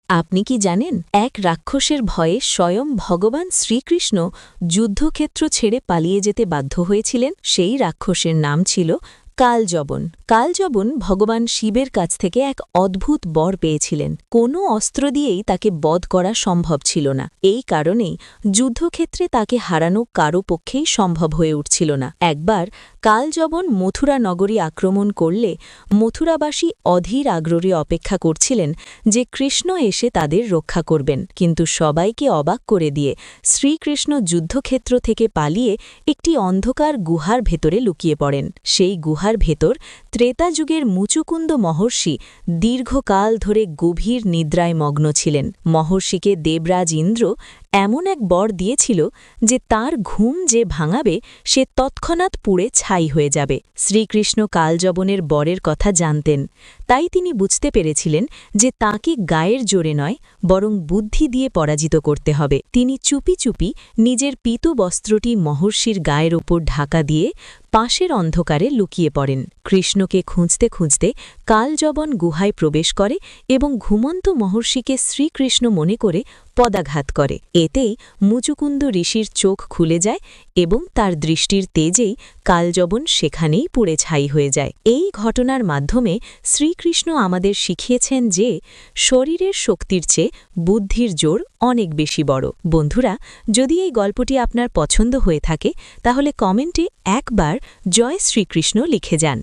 আপনি কি জানেন এক রাক্ষসের ভয়ে স্বয়ং ভগবান শ্রীকৃষ্ণ যুদ্ধক্ষেত্র ছেড়ে পালিয়ে যেতে বাধ্য হয়েছিলেন? সেই রাক্ষসের নাম ছিল কালযবন। কালযবন ভগবান শিবের কাছ থেকে এক অদ্ভুত বর পেয়েছিলেন। কোনো অস্ত্র দিয়েই তাকে বধ করা সম্ভব ছিল না। এই কারণেই যুদ্ধক্ষেত্রে তাকে হারানো কারো পক্ষেই সম্ভব হয়ে উঠছিল না। একবার কালযবন মথুরা নগরী আক্রমণ করলে মথুরাবাসী অধীর আগ্রহে অপেক্ষা করছিলেন যে কৃষ্ণ এসে তাদের রক্ষা করবেন। কিন্তু সবাইকে অবাক করে দিয়ে শ্রীকৃষ্ণ যুদ্ধক্ষেত্র থেকে পালিয়ে একটি অন্ধকার গুহার ভেতরে লুকিয়ে পড়েন। সেই গুহার ভেতর ত্রেতা যুগের মুচুকুন্দ মহর্ষি দীর্ঘকাল ধরে গভীর নিদ্রায় মগ্ন ছিলেন। মহর্ষিকে দেবরাজ ইন্দ্র এমন এক বর দিয়েছিল যে তার ঘুম যে ভাঙাবে সে তৎক্ষণাৎ পুড়ে ছাই হয়ে যাবে। শ্রীকৃষ্ণ কালযবনের বরের কথা জানতেন, তাই তিনি বুঝতে পেরেছিলেন যে তাকে গায়ের জোরে নয় বরং বুদ্ধি দিয়ে পরাজিত করতে হবে। তিনি চুপি চুপি নিজের পীতু বস্ত্রটি মহর্ষির গায়ের ওপর ঢাকা দিয়ে পাশের অন্ধকারে লুকিয়ে পড়েন। কৃষ্ণকে খুঁজতে খুঁজতে কালযবন গুহায় প্রবেশ করে এবং ঘুমন্ত মহর্ষিকে শ্রীকৃষ্ণ মনে করে পদাঘাত করে। এতেই মুচুকুন্দ ঋষির চোখ খুলে যায় এবং তার দৃষ্টির তেজেই কালযবন সেখানেই পুড়ে ছাই হয়ে যায়। এই ঘটনার মাধ্যমে শ্রীকৃষ্ণ আমাদের শিখিয়েছেন যে শরীরের শক্তির চেয়ে বুদ্ধির জোর অনেক বেশি বড়। বন্ধুরা, যদি এই গল্পটি আপনার পছন্দ হয়ে থাকে তাহলে কমেন্টে একবার জয় শ্রীকৃষ্ণ লিখে যান।